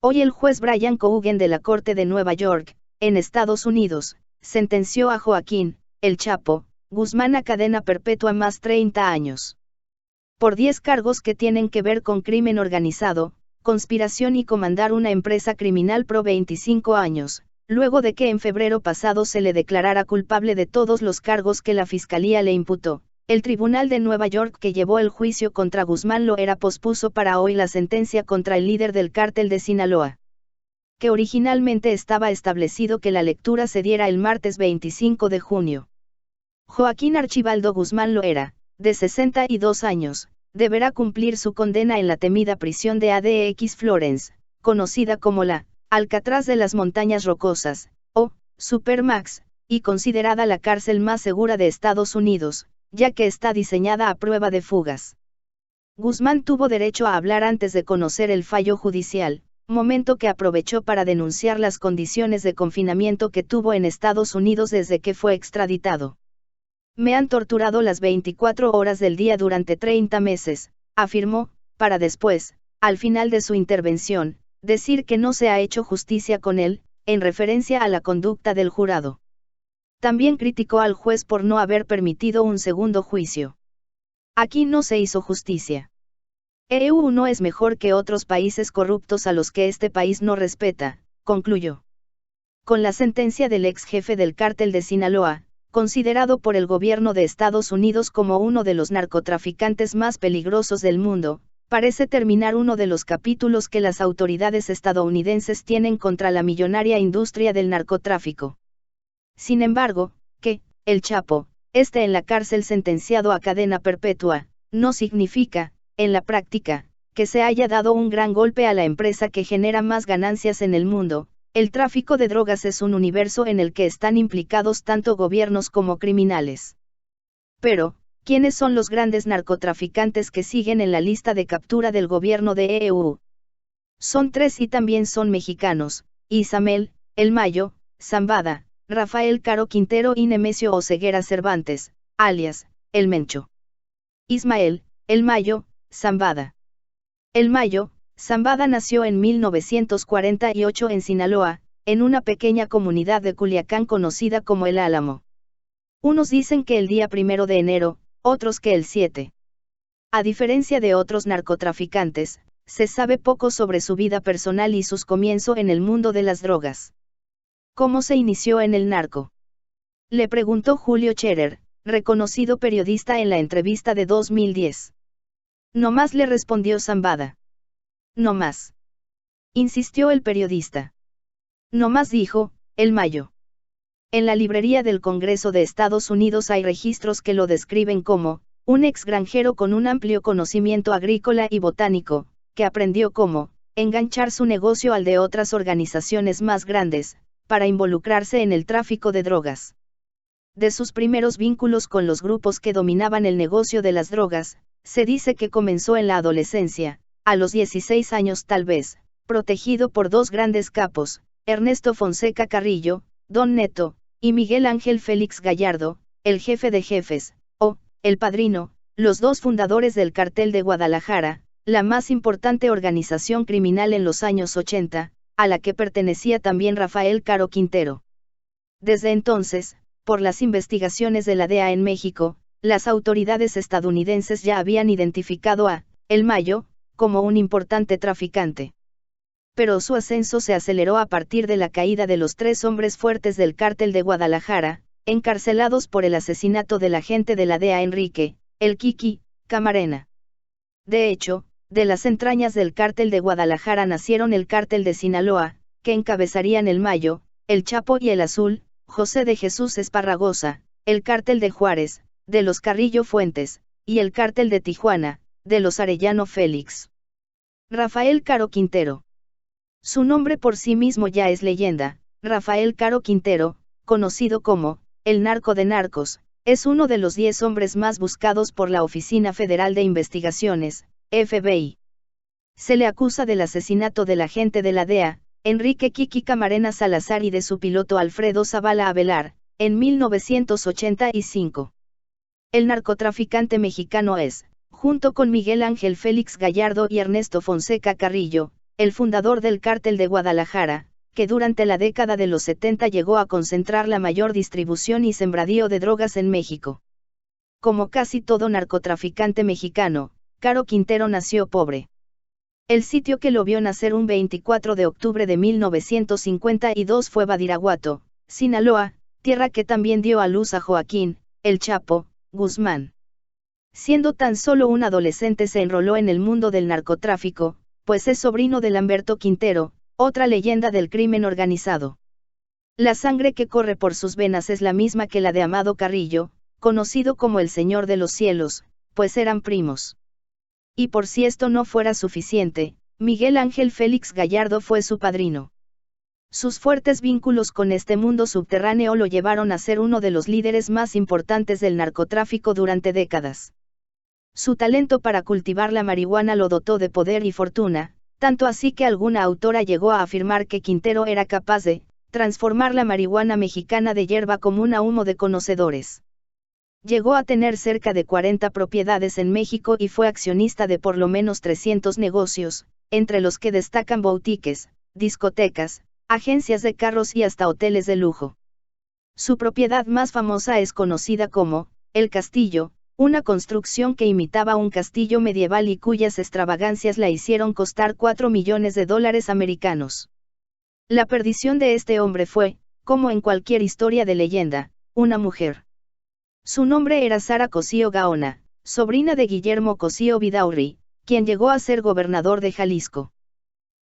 Hoy el juez Brian Coughen de la Corte de Nueva York, en Estados Unidos, sentenció a Joaquín, El Chapo, Guzmán a cadena perpetua más 30 años. Por 10 cargos que tienen que ver con crimen organizado, conspiración y comandar una empresa criminal por 25 años, luego de que en febrero pasado se le declarara culpable de todos los cargos que la Fiscalía le imputó. El Tribunal de Nueva York que llevó el juicio contra Guzmán Loera pospuso para hoy la sentencia contra el líder del cártel de Sinaloa, que originalmente estaba establecido que la lectura se diera el martes 25 de junio. Joaquín Archibaldo Guzmán Loera, de 62 años, deberá cumplir su condena en la temida prisión de ADX Florence, conocida como la Alcatraz de las Montañas Rocosas, o Supermax, y considerada la cárcel más segura de Estados Unidos, ya que está diseñada a prueba de fugas. Guzmán tuvo derecho a hablar antes de conocer el fallo judicial, momento que aprovechó para denunciar las condiciones de confinamiento que tuvo en Estados Unidos desde que fue extraditado. Me han torturado las 24 horas del día durante 30 meses, afirmó, para después, al final de su intervención, decir que no se ha hecho justicia con él, en referencia a la conducta del jurado. También criticó al juez por no haber permitido un segundo juicio. Aquí no se hizo justicia. EU no es mejor que otros países corruptos a los que este país no respeta, concluyó. Con la sentencia del ex jefe del cártel de Sinaloa, considerado por el gobierno de Estados Unidos como uno de los narcotraficantes más peligrosos del mundo, parece terminar uno de los capítulos que las autoridades estadounidenses tienen contra la millonaria industria del narcotráfico. Sin embargo, que El Chapo esté en la cárcel sentenciado a cadena perpetua, no significa, en la práctica, que se haya dado un gran golpe a la empresa que genera más ganancias en el mundo. El tráfico de drogas es un universo en el que están implicados tanto gobiernos como criminales. Pero, ¿quiénes son los grandes narcotraficantes que siguen en la lista de captura del gobierno de EU? Son 3 y también son mexicanos: Isamel, El Mayo, Zambada, Rafael Caro Quintero y Nemesio Oseguera Cervantes, alias, El Mencho. Ismael, El Mayo, Zambada. El Mayo, Zambada nació en 1948 en Sinaloa, en una pequeña comunidad de Culiacán conocida como El Álamo. Unos dicen que el día 1 de enero, otros que el 7. A diferencia de otros narcotraficantes, se sabe poco sobre su vida personal y sus comienzos en el mundo de las drogas. ¿Cómo se inició en el narco?, le preguntó Julio Scherer, reconocido periodista en la entrevista de 2010. No más, le respondió Zambada. No más, insistió el periodista. No más, dijo El Mayo. En la librería del Congreso de Estados Unidos hay registros que lo describen como un ex granjero con un amplio conocimiento agrícola y botánico, que aprendió cómo enganchar su negocio al de otras organizaciones más grandes, para involucrarse en el tráfico de drogas. De sus primeros vínculos con los grupos que dominaban el negocio de las drogas, se dice que comenzó en la adolescencia, a los 16 años tal vez, protegido por 2 grandes capos, Ernesto Fonseca Carrillo, Don Neto, y Miguel Ángel Félix Gallardo, el jefe de jefes, o El Padrino, los 2 fundadores del Cartel de Guadalajara, la más importante organización criminal en los años 80, a la que pertenecía también Rafael Caro Quintero. Desde entonces, por las investigaciones de la DEA en México, las autoridades estadounidenses ya habían identificado a El Mayo como un importante traficante. Pero su ascenso se aceleró a partir de la caída de los 3 hombres fuertes del Cártel de Guadalajara, encarcelados por el asesinato del agente de la DEA Enrique, El Kiki, Camarena. De hecho, de las entrañas del Cártel de Guadalajara nacieron el Cártel de Sinaloa, que encabezarían El Mayo, El Chapo y El Azul, José de Jesús Esparragosa, el Cártel de Juárez, de los Carrillo Fuentes, y el Cártel de Tijuana, de los Arellano Félix. Rafael Caro Quintero. Su nombre por sí mismo ya es leyenda. Rafael Caro Quintero, conocido como el narco de narcos, es uno de los 10 hombres más buscados por la Oficina Federal de Investigaciones, FBI. Se le acusa del asesinato del agente de la DEA, Enrique Kiki Camarena Salazar, y de su piloto Alfredo Zavala Avelar, en 1985. El narcotraficante mexicano es, junto con Miguel Ángel Félix Gallardo y Ernesto Fonseca Carrillo, el fundador del Cártel de Guadalajara, que durante la década de los 70 llegó a concentrar la mayor distribución y sembradío de drogas en México. Como casi todo narcotraficante mexicano, Caro Quintero nació pobre. El sitio que lo vio nacer un 24 de octubre de 1952 fue Badiraguato, Sinaloa, tierra que también dio a luz a Joaquín, el Chapo, Guzmán. Siendo tan solo un adolescente se enroló en el mundo del narcotráfico, pues es sobrino de Lamberto Quintero, otra leyenda del crimen organizado. La sangre que corre por sus venas es la misma que la de Amado Carrillo, conocido como el Señor de los Cielos, pues eran primos. Y por si esto no fuera suficiente, Miguel Ángel Félix Gallardo fue su padrino. Sus fuertes vínculos con este mundo subterráneo lo llevaron a ser uno de los líderes más importantes del narcotráfico durante décadas. Su talento para cultivar la marihuana lo dotó de poder y fortuna, tanto así que alguna autora llegó a afirmar que Quintero era capaz de transformar la marihuana mexicana de hierba común a humo de conocedores. Llegó a tener cerca de 40 propiedades en México y fue accionista de por lo menos 300 negocios, entre los que destacan boutiques, discotecas, agencias de carros y hasta hoteles de lujo. Su propiedad más famosa es conocida como El Castillo, una construcción que imitaba un castillo medieval y cuyas extravagancias la hicieron costar $4 millones americanos. La perdición de este hombre fue, como en cualquier historia de leyenda, una mujer. Su nombre era Sara Cosío Gaona, sobrina de Guillermo Cosío Vidaurri, quien llegó a ser gobernador de Jalisco.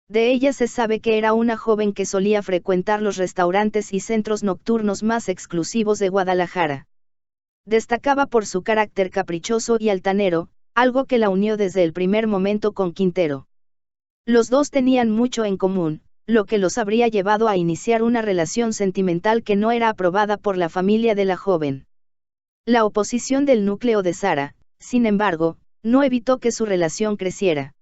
De ella se sabe que era una joven que solía frecuentar los restaurantes y centros nocturnos más exclusivos de Guadalajara. Destacaba por su carácter caprichoso y altanero, algo que la unió desde el primer momento con Quintero. Los dos tenían mucho en común, lo que los habría llevado a iniciar una relación sentimental que no era aprobada por la familia de la joven. La oposición del núcleo de Sara, sin embargo, no evitó que su relación creciera.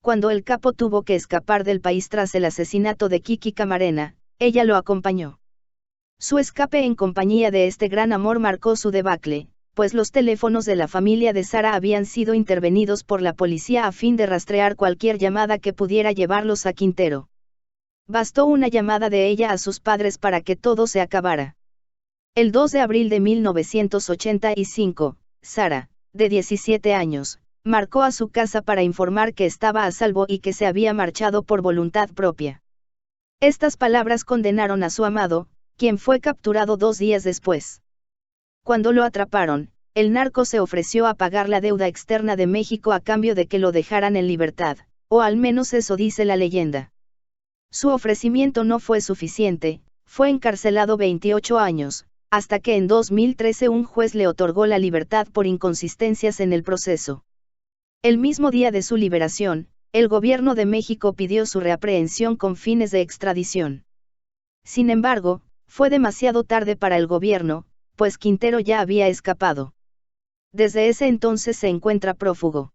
Cuando el capo tuvo que escapar del país tras el asesinato de Kiki Camarena, ella lo acompañó. Su escape en compañía de este gran amor marcó su debacle, pues los teléfonos de la familia de Sara habían sido intervenidos por la policía a fin de rastrear cualquier llamada que pudiera llevarlos a Quintero. Bastó una llamada de ella a sus padres para que todo se acabara. El 2 de abril de 1985, Sara, de 17 años, marcó a su casa para informar que estaba a salvo y que se había marchado por voluntad propia. Estas palabras condenaron a su amado, quien fue capturado 2 días después. Cuando lo atraparon, el narco se ofreció a pagar la deuda externa de México a cambio de que lo dejaran en libertad, o al menos eso dice la leyenda. Su ofrecimiento no fue suficiente, fue encarcelado 28 años, hasta que en 2013 un juez le otorgó la libertad por inconsistencias en el proceso. El mismo día de su liberación, el gobierno de México pidió su reaprehensión con fines de extradición. Sin embargo, fue demasiado tarde para el gobierno, pues Quintero ya había escapado. Desde ese entonces se encuentra prófugo.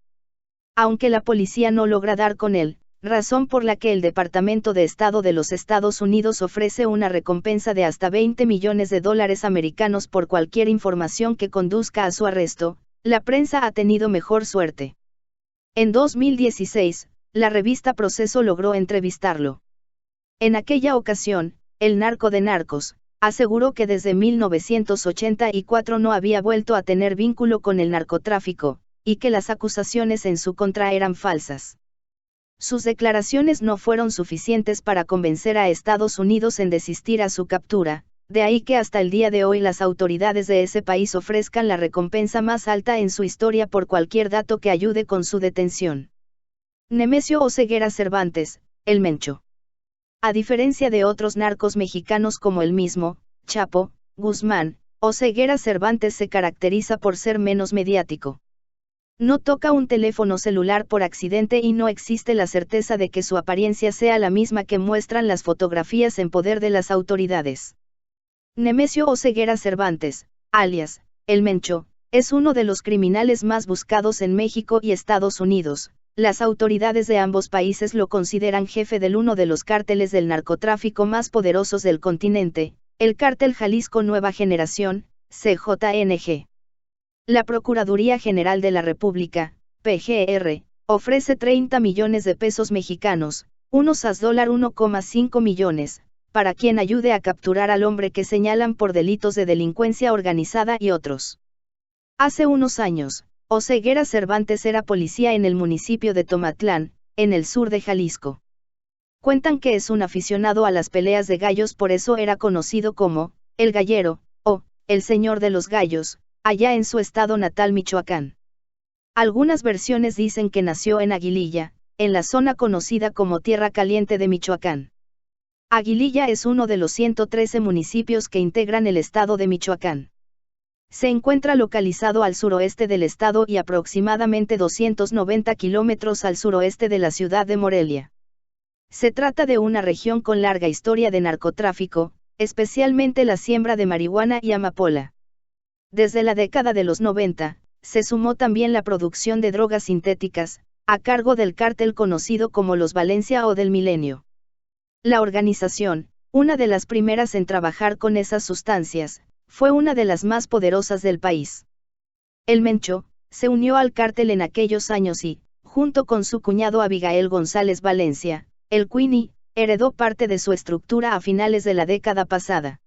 Aunque la policía no logra dar con él, razón por la que el Departamento de Estado de los Estados Unidos ofrece una recompensa de hasta $20 millones americanos por cualquier información que conduzca a su arresto, la prensa ha tenido mejor suerte. En 2016, la revista Proceso logró entrevistarlo. En aquella ocasión, el narco de narcos, aseguró que desde 1984 no había vuelto a tener vínculo con el narcotráfico, y que las acusaciones en su contra eran falsas. Sus declaraciones no fueron suficientes para convencer a Estados Unidos en desistir a su captura, de ahí que hasta el día de hoy las autoridades de ese país ofrezcan la recompensa más alta en su historia por cualquier dato que ayude con su detención. Nemesio Oseguera Cervantes, el Mencho. A diferencia de otros narcos mexicanos como el mismo, Chapo, Guzmán, Oseguera Cervantes se caracteriza por ser menos mediático. No toca un teléfono celular por accidente y no existe la certeza de que su apariencia sea la misma que muestran las fotografías en poder de las autoridades. Nemesio Oseguera Cervantes, alias, El Mencho, es uno de los criminales más buscados en México y Estados Unidos. Las autoridades de ambos países lo consideran jefe del uno de los cárteles del narcotráfico más poderosos del continente, el Cártel Jalisco Nueva Generación, CJNG. La Procuraduría General de la República, PGR, ofrece 30 millones de pesos mexicanos, unos $1,5 millones, para quien ayude a capturar al hombre que señalan por delitos de delincuencia organizada y otros. Hace unos años, Oseguera Cervantes era policía en el municipio de Tomatlán, en el sur de Jalisco. Cuentan que es un aficionado a las peleas de gallos, por eso era conocido como el Gallero, o el Señor de los Gallos, allá en su estado natal Michoacán. Algunas versiones dicen que nació en Aguililla, en la zona conocida como Tierra Caliente de Michoacán. Aguililla es uno de los 113 municipios que integran el estado de Michoacán. Se encuentra localizado al suroeste del estado y aproximadamente 290 kilómetros al suroeste de la ciudad de Morelia. Se trata de una región con larga historia de narcotráfico, especialmente la siembra de marihuana y amapola. Desde la década de los 90, se sumó también la producción de drogas sintéticas, a cargo del cártel conocido como los Valencia o del Milenio. La organización, una de las primeras en trabajar con esas sustancias, fue una de las más poderosas del país. El Mencho se unió al cártel en aquellos años y, junto con su cuñado Abigail González Valencia, el Queenie, heredó parte de su estructura a finales de la década pasada.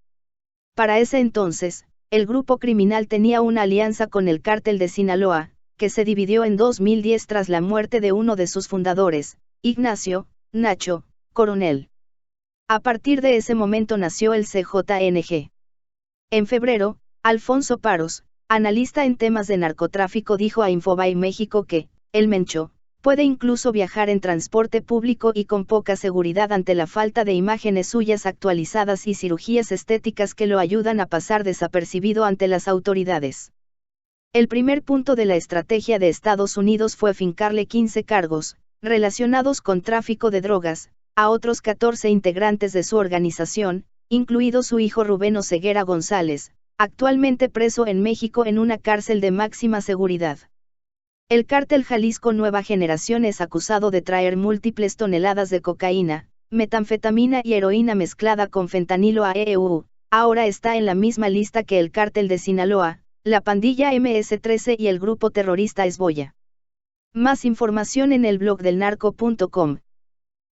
Para ese entonces, el grupo criminal tenía una alianza con el cártel de Sinaloa, que se dividió en 2010 tras la muerte de uno de sus fundadores, Ignacio Nacho Coronel. A partir de ese momento nació el CJNG. En febrero, Alfonso Paros, analista en temas de narcotráfico, dijo a Infobae México que el Mencho puede incluso viajar en transporte público y con poca seguridad ante la falta de imágenes suyas actualizadas y cirugías estéticas que lo ayudan a pasar desapercibido ante las autoridades. El primer punto de la estrategia de Estados Unidos fue fincarle 15 cargos, relacionados con tráfico de drogas, a otros 14 integrantes de su organización, incluido su hijo Rubén Oseguera González, actualmente preso en México en una cárcel de máxima seguridad. El cártel Jalisco Nueva Generación es acusado de traer múltiples toneladas de cocaína, metanfetamina y heroína mezclada con fentanilo a EU. Ahora está en la misma lista que el cártel de Sinaloa, la pandilla MS-13 y el grupo terrorista Esboya. Más información en el blog del narco.com.